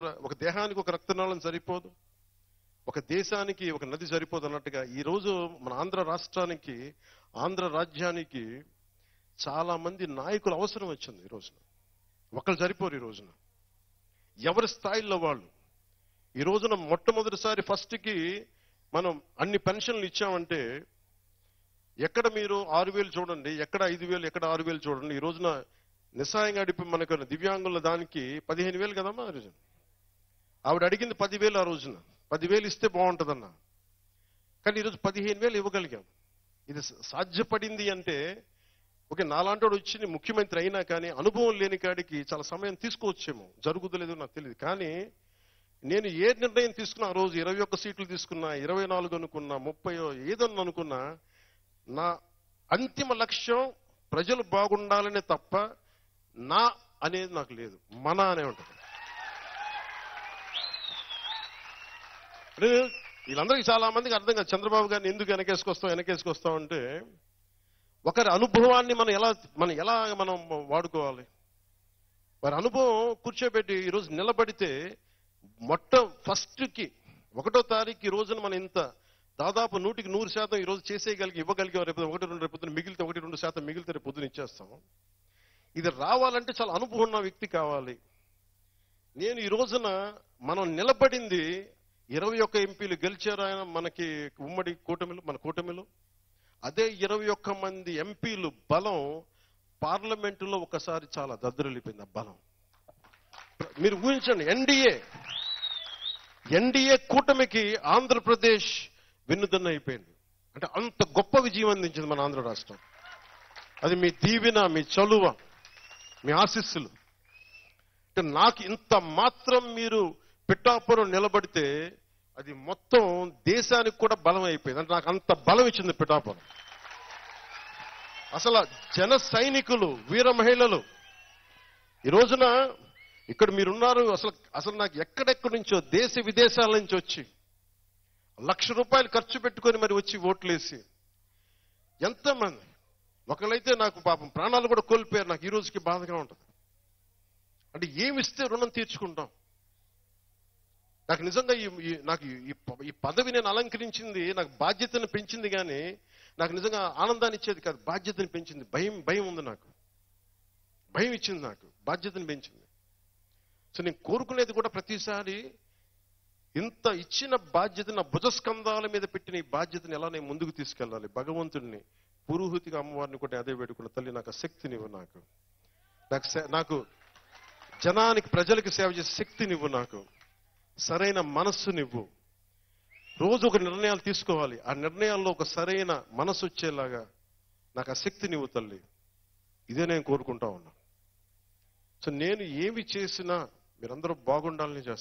ఒక దేహానికి ఒక రక్తనాళం సరిపోదు, ఒక దేశానికి ఒక నది సరిపోదు అన్నట్టుగా ఈరోజు మన ఆంధ్ర రాష్ట్రానికి, ఆంధ్ర రాజ్యానికి చాలా మంది నాయకులు అవసరం వచ్చింది. ఈ రోజున ఒకళ్ళు సరిపోరు. ఈ రోజున ఎవరి స్థాయిల్లో వాళ్ళు. ఈ రోజున మొట్టమొదటిసారి ఫస్ట్కి మనం అన్ని పెన్షన్లు ఇచ్చామంటే ఎక్కడ మీరు 6,000 చూడండి, ఎక్కడ 5,000, ఎక్కడ 6,000 చూడండి. ఈ రోజున నిస్సాయంగా అడిపి మనకు దివ్యాంగుల దానికి 15,000 కదమ్మా. ఆ రోజున ఆవిడ అడిగింది 10,000. ఆ రోజున 10,000 ఇస్తే బాగుంటుందన్న. కానీ ఈరోజు 15,000 ఇవ్వగలిగాం. ఇది సాధ్యపడింది అంటే ఓకే, నాలాంటి వచ్చి ముఖ్యమంత్రి అయినా కానీ అనుభవం లేని కాడికి చాలా సమయం తీసుకోవచ్చేమో, జరుగుతులేదో నాకు తెలియదు. కానీ నేను ఏ నిర్ణయం తీసుకున్నా, ఆ రోజు 21 సీట్లు తీసుకున్నా, 24 అనుకున్నా, 30 ఏదన్నా అనుకున్నా, నా అంతిమ లక్ష్యం ప్రజలు బాగుండాలనే తప్ప నా అనేది నాకు లేదు, మన అనే ఉంటుంది. వీళ్ళందరికీ చాలా మందికి అర్థం కాదు చంద్రబాబు గారిని ఎందుకు వెనకేసుకొస్తాం అంటే ఒకరి అనుభవాన్ని మనం ఎలా వాడుకోవాలి. వారి అనుభవం కూర్చోబెట్టి ఈరోజు నిలబడితే ఫస్ట్కి 1వ తారీఖు ఈ రోజున మనం ఇంత దాదాపు 100% ఈరోజు ఇవ్వగలిగాం. రేపు 1-2 రేపు మిగిలితే 1-2% మిగిలితే రేపు పొద్దున ఇచ్చేస్తాం. ఇది రావాలంటే చాలా అనుభవం ఉన్న వ్యక్తి కావాలి. నేను ఈ రోజున మనం నిలబడింది 21 ఎంపీలు గెలిచారు ఆయన మనకి ఉమ్మడి కూటమిలో, మన కూటమిలో. అదే 21 మంది ఎంపీలు బలం పార్లమెంటులో ఒకసారి చాలా దద్దరిల్లిపోయింది. ఆ బలం మీరు ఊహించండి. ఎన్డీఏ కూటమికి ఆంధ్రప్రదేశ్ వెన్నుదన్న అయిపోయింది. అంటే అంత గొప్ప విజయం అందించింది మన ఆంధ్ర రాష్ట్రం. అది మీ దీవెన, మీ చలువ, మీ ఆశీస్సులు. అంటే నాకు ఇంత మాత్రం మీరు పిఠాపురం నిలబడితే అది మొత్తం దేశానికి కూడా బలం అయిపోయింది. అంటే నాకు అంత బలం ఇచ్చింది పిఠాపురం. అసలు జన సైనికులు, వీర మహిళలు ఈ రోజున ఇక్కడ మీరున్నారు. అసలు నాకు ఎక్కడెక్కడి నుంచో దేశ విదేశాల నుంచి వచ్చి ₹1,00,000 ఖర్చు పెట్టుకొని మరి వచ్చి ఓట్లేసి ఎంతమంది. ఒకళ్ళైతే నాకు పాపం ప్రాణాలు కూడా కోల్పోయారు. నాకు ఈ రోజుకి బాధగా ఉంటుంది. అంటే ఏమిస్తే రుణం తీర్చుకుంటాం. నాకు నిజంగా ఈ పదవి నేను అలంకరించింది నాకు బాధ్యతను పెంచింది, కానీ నాకు నిజంగా ఆనందాన్ని ఇచ్చేది కాదు. బాధ్యతను పెంచింది. భయం ఉంది నాకు. భయం ఇచ్చింది నాకు, బాధ్యతను పెంచింది. సో నేను కోరుకునేది కూడా ప్రతిసారి ఇంత ఇచ్చిన బాధ్యత నా భుజస్కంధాల మీద పెట్టిన ఈ బాధ్యతను ఎలా నేను ముందుకు తీసుకెళ్ళాలి. భగవంతుడిని, పురోహితిగా అమ్మవారిని కూడా అదే వేడుకున్న తల్లి నాకు ఆ శక్తినివ్వు, నాకు జనానికి, ప్రజలకు సేవ చేసే శక్తినివ్వు, నాకు సరైన మనస్సునివ్వు. రోజు ఒక నిర్ణయాలు తీసుకోవాలి. ఆ నిర్ణయాల్లో ఒక సరైన మనసు వచ్చేలాగా నాకు ఆ శక్తినివ్వు తల్లి. ఇదే నేను కోరుకుంటా ఉన్నా. సో నేను ఏమి చేసినా మీరందరూ బాగుండాలని చేస్తాను.